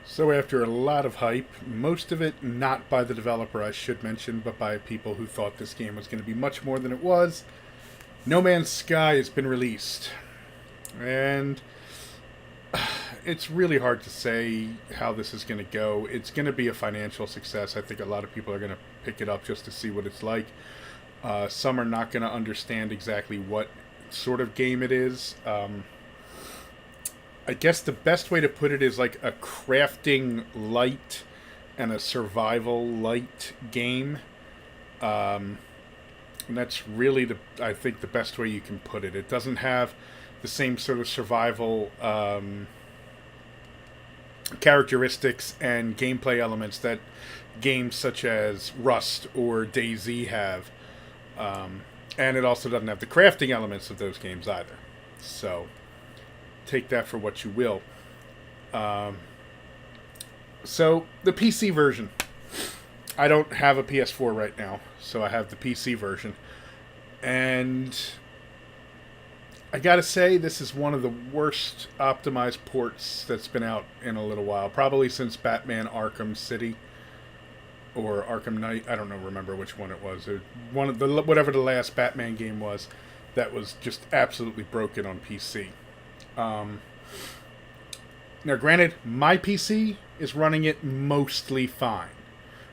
So after a lot of hype, most of it not by the developer I should mention, but by people who thought this game was going to be much more than it was, No Man's Sky has been released. And it's really hard to say how this is going to go. It's going to be a financial success. I think a lot of people are going to pick it up just to see what it's like. Some are not going to understand exactly what sort of game it is. I guess the best way to put it is like a crafting light and a survival light game. Um, and that's really I think the best way you can put it. It doesn't have the same sort of survival characteristics and gameplay elements that games such as Rust or DayZ have. And it also doesn't have the crafting elements of those games either. So take that for what you will. Um, so the PC version. I don't have a PS4 right now, so I have the PC version. And I gotta say, this is one of the worst optimized ports that's been out in a little while. Probably since Batman Arkham City or Arkham Knight. I don't know, remember which one it was. One of the whatever the last Batman game was, that was just absolutely broken on PC. Um, Now, granted, my PC is running it mostly fine.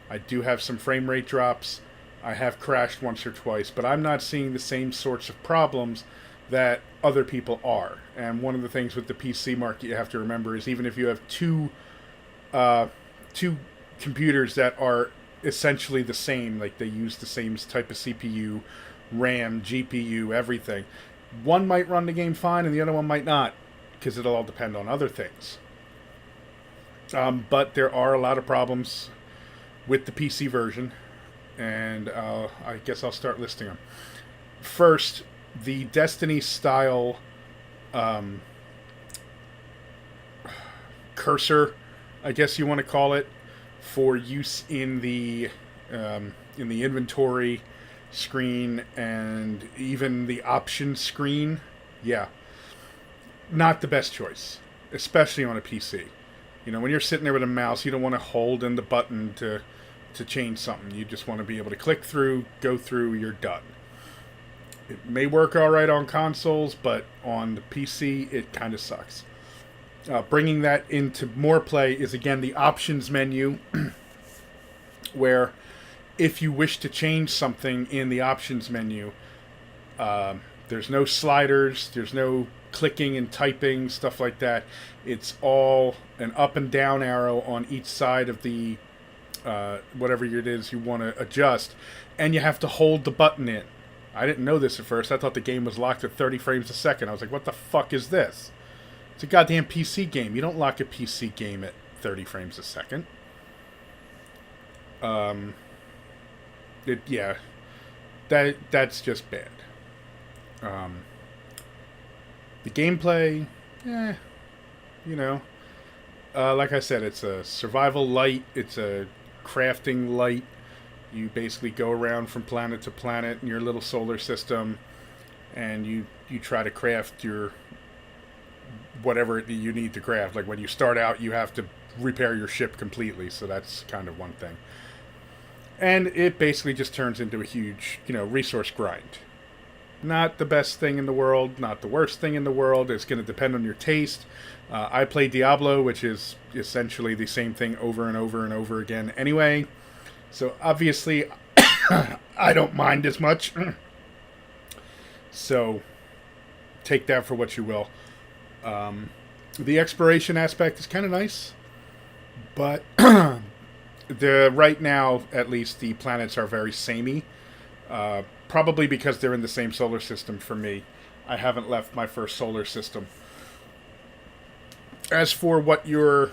I do have some frame rate drops. I have crashed once or twice, but I'm not seeing the same sorts of problems that other people are. And one of the things with the PC market you have to remember is even if you have two computers that are essentially the same, like they use the same type of CPU, RAM, GPU, everything, one might run the game fine and the other one might not, because it'll all depend on other things. But there are a lot of problems with the PC version, and I guess I'll start listing them. First, the Destiny style um, cursor, I guess you want to call it, for use in the inventory screen and even the option screen. Yeah, not the best choice, especially on a PC. You know, when you're sitting there with a mouse, you don't want to hold in the button to change something. You just want to be able to click through, go through, you're done. It may work all right on consoles, but on the PC, it kind of sucks. Bringing that into more play is again the options menu, where if you wish to change something in the options menu, there's no sliders, there's no clicking and typing, stuff like that. It's all an up and down arrow on each side of the whatever it is you want to adjust, and you have to hold the button in. I didn't know this at first. I thought the game was locked at 30 frames a second. I was like, what the fuck is this? It's a goddamn PC game. You don't lock a PC game at 30 frames a second. Yeah, that's just bad. Um, the gameplay, you know, like I said, it's a survival light. It's a crafting light. You basically go around from planet to planet in your little solar system, and you try to craft your whatever you need to craft. Like when you start out, you have to repair your ship completely, so that's kind of one thing. And it basically just turns into a huge, resource grind. Not the best thing in the world, not the worst thing in the world. It's going to depend on your taste. I play Diablo, which is essentially the same thing over and over and over again anyway. So obviously, I don't mind as much. So take that for what you will. The exploration aspect is kind of nice, but right now, at least, the planets are very samey. Probably because they're in the same solar system for me. I haven't left my first solar system. As for what your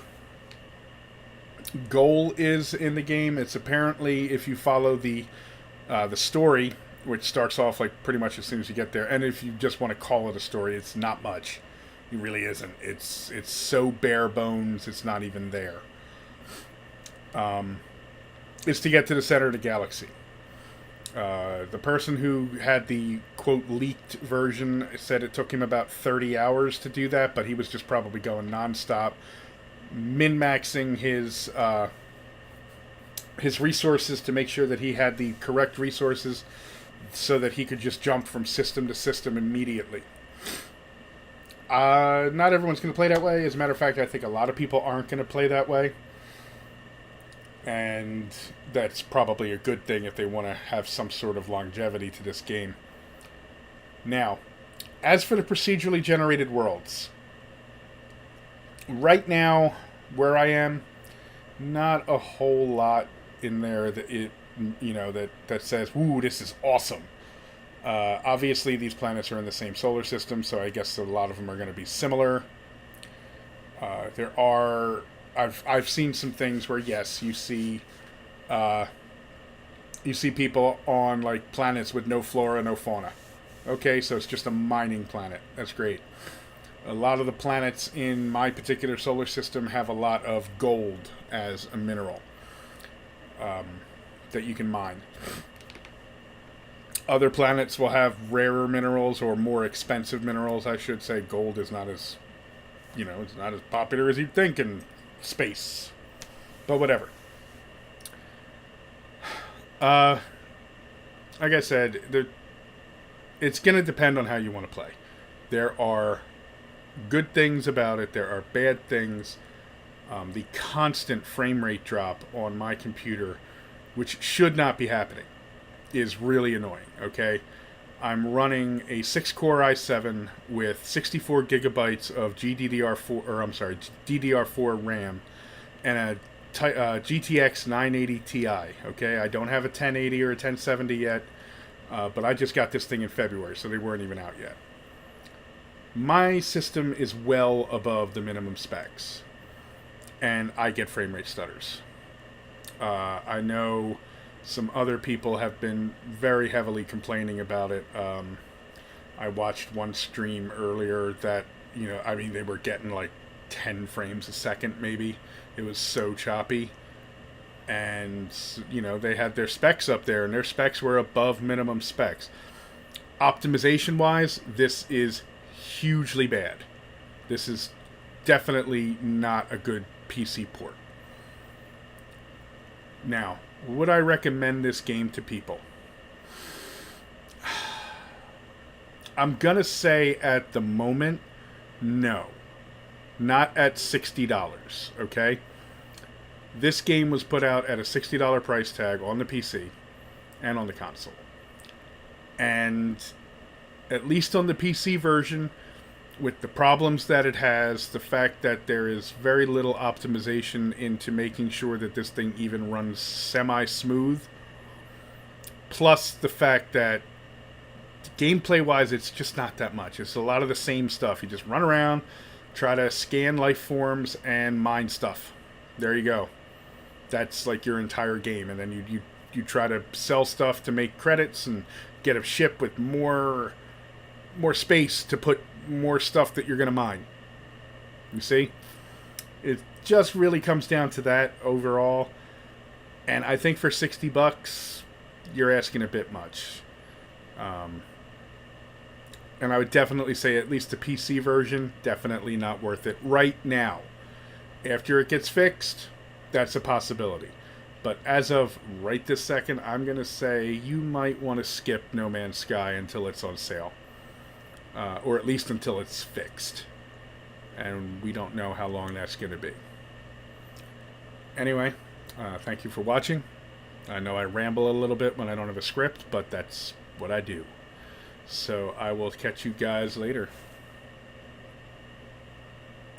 goal is in the game, it's apparently, if you follow the story, which starts off like pretty much as soon as you get there, and if you just want to call it a story, it's not much. It really isn't. It's so bare bones. It's not even there. Is to get to the center of the galaxy. The person who had the quote leaked version said it took him about 30 hours to do that, but he was just probably going nonstop. min-maxing his resources to make sure that he had the correct resources so that he could just jump from system to system immediately. Not everyone's going to play that way. As a matter of fact, I think a lot of people aren't going to play that way. And that's probably a good thing if they want to have some sort of longevity to this game. Now, as for the procedurally generated worlds, right now, where I am, not a whole lot in there that says, "Ooh, this is awesome." Obviously, these planets are in the same solar system, so I guess a lot of them are going to be similar. I've seen some things where yes, you see people on like planets with no flora, no fauna. Okay, so it's just a mining planet. That's great. A lot of the planets in my particular solar system have a lot of gold as a mineral that you can mine. Other planets will have rarer minerals or more expensive minerals, I should say. Gold is not as, it's not as popular as you'd think in space. But whatever. Like I said, it's going to depend on how you want to play. There are good things about it. There are bad things. The constant frame rate drop on my computer, which should not be happening, is really annoying, okay? I'm running a 6-core i7 with 64 gigabytes of DDR4 RAM and a GTX 980 Ti, okay? I don't have a 1080 or a 1070 yet, but I just got this thing in February, so they weren't even out yet. My system is well above the minimum specs, and I get frame rate stutters. I know some other people have been very heavily complaining about it. I watched one stream earlier that, they were getting like 10 frames a second maybe. It was so choppy. And, they had their specs up there, and their specs were above minimum specs. Optimization-wise, this is hugely bad. This is definitely not a good PC port. Now, would I recommend this game to people? I'm gonna say at the moment, no. Not at $60, okay? This game was put out at a $60 price tag on the PC and on the console. And at least on the PC version, with the problems that it has, the fact that there is very little optimization into making sure that this thing even runs semi-smooth, plus the fact that gameplay-wise, it's just not that much. It's a lot of the same stuff. You just run around, try to scan life forms, and mine stuff. There you go. That's like your entire game. And then you try to sell stuff to make credits and get a ship with more space to put more stuff that you're going to mine. You see? It just really comes down to that overall. And I think for $60, you're asking a bit much. And I would definitely say at least the PC version, definitely not worth it right now. After it gets fixed, that's a possibility. But as of right this second, I'm going to say you might want to skip No Man's Sky until it's on sale. Or at least until it's fixed. And we don't know how long that's going to be. Anyway, thank you for watching. I know I ramble a little bit when I don't have a script, but that's what I do. So I will catch you guys later.